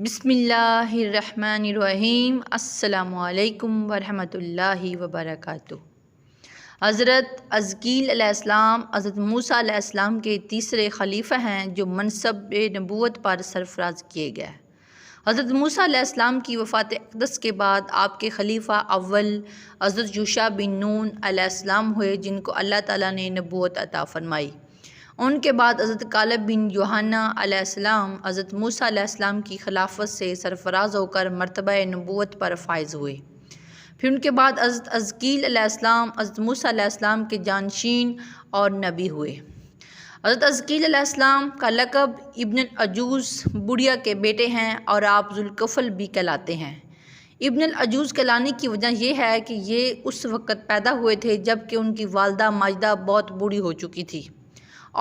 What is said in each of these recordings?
بسم اللہ الرحمن الرحیم۔ السلام علیکم ورحمۃ اللہ وبرکاتہ۔ حضرت حزقیل علیہ السلام حضرت موسیٰ علیہ السلام کے تیسرے خلیفہ ہیں جو منصب نبوت پر سرفراز کیے گئے۔ حضرت موسیٰ علیہ السلام کی وفات اقدس کے بعد آپ کے خلیفہ اول حضرت یوشع بن نون علیہ السلام ہوئے، جن کو اللہ تعالیٰ نے نبوت عطا فرمائی۔ ان کے بعد حضرت کالب بن یوحنا علیہ السلام حضرت موسیٰ علیہ السلام کی خلافت سے سرفراز ہو کر مرتبہ نبوت پر فائز ہوئے۔ پھر ان کے بعد حضرت حزقیل علیہ السلام حضرت موسیٰ علیہ السلام کے جانشین اور نبی ہوئے۔ حضرت حزقیل علیہ السلام کا لقب ابن العجوز بڑھیا کے بیٹے ہیں اور آپ ذوالکفل بھی کہلاتے ہیں۔ ابن العجوز کہلانے کی وجہ یہ ہے کہ یہ اس وقت پیدا ہوئے تھے جب کہ ان کی والدہ ماجدہ بہت بوڑھی ہو چکی تھی،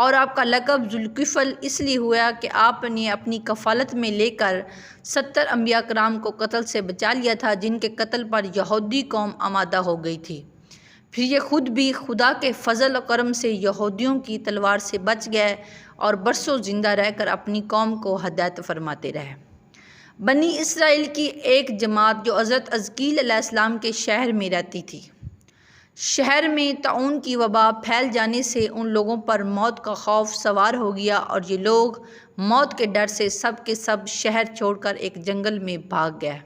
اور آپ کا لقب ذوالکفل اس لیے ہوا کہ آپ نے اپنی کفالت میں لے کر 70 انبیاء کرام کو قتل سے بچا لیا تھا، جن کے قتل پر یہودی قوم آمادہ ہو گئی تھی۔ پھر یہ خود بھی خدا کے فضل و کرم سے یہودیوں کی تلوار سے بچ گئے اور برسوں زندہ رہ کر اپنی قوم کو ہدایت فرماتے رہے۔ بنی اسرائیل کی ایک جماعت جو حضرت حزقیل علیہ السلام کے شہر میں رہتی تھی، شہر میں طاعون کی وبا پھیل جانے سے ان لوگوں پر موت کا خوف سوار ہو گیا، اور یہ لوگ موت کے ڈر سے سب کے سب شہر چھوڑ کر ایک جنگل میں بھاگ گئے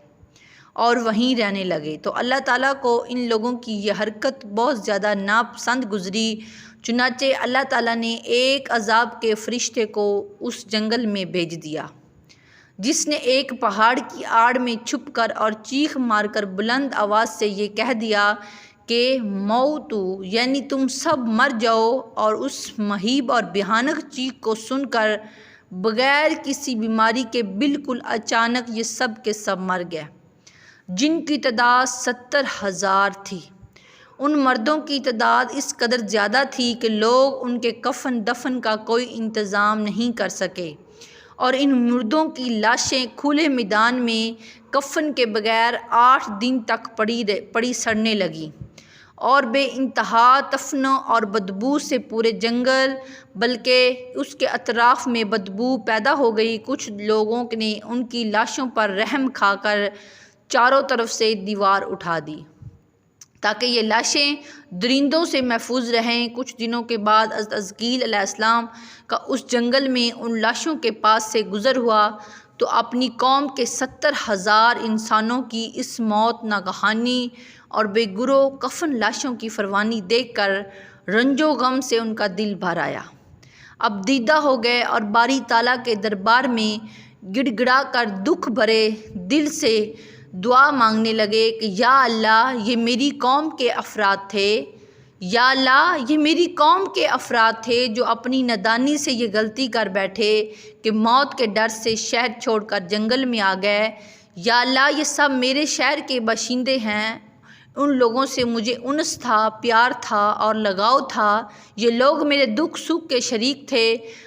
اور وہیں رہنے لگے۔ تو اللہ تعالیٰ کو ان لوگوں کی یہ حرکت بہت زیادہ ناپسند گزری، چنانچہ اللہ تعالیٰ نے ایک عذاب کے فرشتے کو اس جنگل میں بھیج دیا، جس نے ایک پہاڑ کی آڑ میں چھپ کر اور چیخ مار کر بلند آواز سے یہ کہہ دیا کہ موتو، یعنی تم سب مر جاؤ، اور اس مہیب اور بھیانک چیخ کو سن کر بغیر کسی بیماری کے بالکل اچانک یہ سب کے سب مر گئے، جن کی تعداد 70,000 تھی۔ ان مردوں کی تعداد اس قدر زیادہ تھی کہ لوگ ان کے کفن دفن کا کوئی انتظام نہیں کر سکے، اور ان مردوں کی لاشیں کھلے میدان میں کفن کے بغیر 8 دن تک پڑی سڑنے لگیں، اور بے انتہا تفنوں اور بدبو سے پورے جنگل بلکہ اس کے اطراف میں بدبو پیدا ہو گئی۔ کچھ لوگوں نے ان کی لاشوں پر رحم کھا کر چاروں طرف سے دیوار اٹھا دی تاکہ یہ لاشیں درندوں سے محفوظ رہیں۔ کچھ دنوں کے بعد حضرت حزقیل علیہ السلام کا اس جنگل میں ان لاشوں کے پاس سے گزر ہوا تو اپنی قوم کے 70,000 انسانوں کی اس موت ناگہانی اور بے گروہ کفن لاشوں کی فروانی دیکھ کر رنج و غم سے ان کا دل بھر آیا۔ اب دیدہ ہو گئے اور باری تعالیٰ کے دربار میں گڑ گڑا کر دکھ بھرے دل سے دعا مانگنے لگے کہ یا اللہ، یہ میری قوم کے افراد تھے، یا اللہ یہ میری قوم کے افراد تھے جو اپنی نادانی سے یہ غلطی کر بیٹھے کہ موت کے ڈر سے شہر چھوڑ کر جنگل میں آ گئے۔ یا اللہ یہ سب میرے شہر کے باشندے ہیں، ان لوگوں سے مجھے انس تھا، پیار تھا اور لگاؤ تھا، یہ لوگ میرے دکھ سکھ کے شریک تھے۔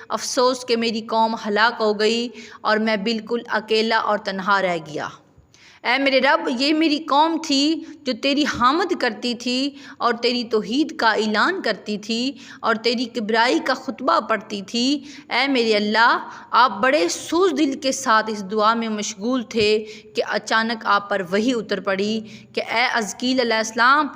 افسوس کہ میری قوم ہلاک ہو گئی اور میں بالکل اکیلا اور تنہا رہ گیا۔ اے میرے رب، یہ میری قوم تھی جو تیری حمد کرتی تھی اور تیری توحید کا اعلان کرتی تھی اور تیری کبریائی کا خطبہ پڑھتی تھی۔ اے میرے اللہ، آپ بڑے سوز دل کے ساتھ اس دعا میں مشغول تھے کہ اچانک آپ پر وحی اتر پڑی کہ اے حزقیل علیہ السلام،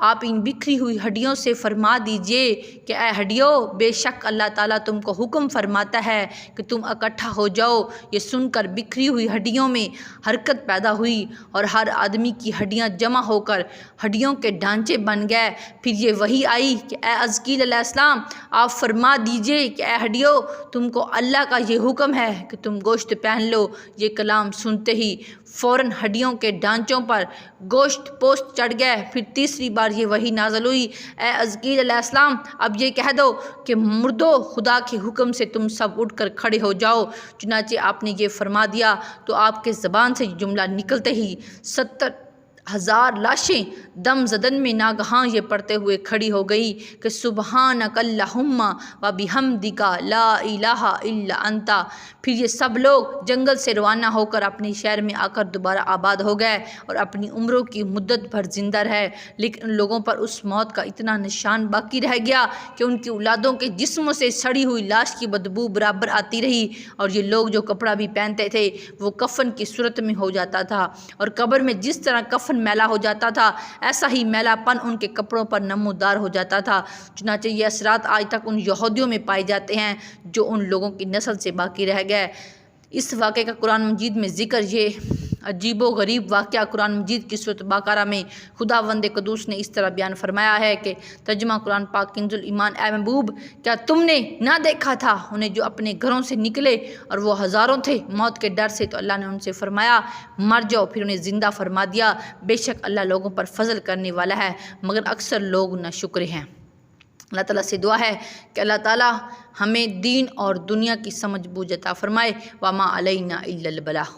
آپ ان بکھری ہوئی ہڈیوں سے فرما دیجئے کہ اے ہڈیوں، بے شک اللہ تعالیٰ تم کو حکم فرماتا ہے کہ تم اکٹھا ہو جاؤ۔ یہ سن کر بکھری ہوئی ہڈیوں میں حرکت پیدا ہوئی اور ہر آدمی کی ہڈیاں جمع ہو کر ہڈیوں کے ڈھانچے بن گئے۔ پھر یہ وحی آئی کہ اے حزقیل علیہ السلام، آپ فرما دیجئے کہ اے ہڈیوں، تم کو اللہ کا یہ حکم ہے کہ تم گوشت پہن لو۔ یہ کلام سنتے ہی فوراً ہڈیوں کے ڈھانچوں پر گوشت پوست چڑھ گئے۔ پھر تیسری بار یہ وحی نازل ہوئی، اے حزقیل علیہ السلام، اب یہ کہہ دو کہ مردو، خدا کے حکم سے تم سب اٹھ کر کھڑے ہو جاؤ۔ چنانچہ آپ نے یہ فرما دیا تو آپ کے زبان سے یہ جملہ نکلتے ہی 70 1000 لاشیں دم زدن میں ناگہاں یہ پڑھتے ہوئے کھڑی ہو گئی کہ سبحانک اللہم و بحمدک لا الہ الا انت۔ پھر یہ سب لوگ جنگل سے روانہ ہو کر اپنے شہر میں آ کر دوبارہ آباد ہو گئے اور اپنی عمروں کی مدت بھر زندہ رہے، لیکن ان لوگوں پر اس موت کا اتنا نشان باقی رہ گیا کہ ان کی اولادوں کے جسموں سے سڑی ہوئی لاش کی بدبو برابر آتی رہی، اور یہ لوگ جو کپڑا بھی پہنتے تھے وہ کفن کی صورت میں ہو جاتا تھا، اور قبر میں جس طرح کفن میلا ہو جاتا تھا ایسا ہی میلا پن ان کے کپڑوں پر نمودار ہو جاتا تھا۔ چنانچہ یہ اثرات آج تک ان یہودیوں میں پائے جاتے ہیں جو ان لوگوں کی نسل سے باقی رہ گئے۔ اس واقعے کا قرآن مجید میں ذکر، یہ عجیب و غریب واقعہ قرآن مجید کی سورۃ بقرہ میں خداوند قدوس نے اس طرح بیان فرمایا ہے کہ ترجمہ قرآن پاک کنز الایمان: اے محبوب، کیا تم نے نہ دیکھا تھا انہیں جو اپنے گھروں سے نکلے اور وہ ہزاروں تھے موت کے ڈر سے، تو اللہ نے ان سے فرمایا مر جاؤ، پھر انہیں زندہ فرما دیا۔ بے شک اللہ لوگوں پر فضل کرنے والا ہے، مگر اکثر لوگ نہ شکر ہیں۔ اللہ تعالیٰ سے دعا ہے کہ اللہ تعالیٰ ہمیں دین اور دنیا کی سمجھ بوجھ عطا فرمائے۔ وما علینا الا البلاغ۔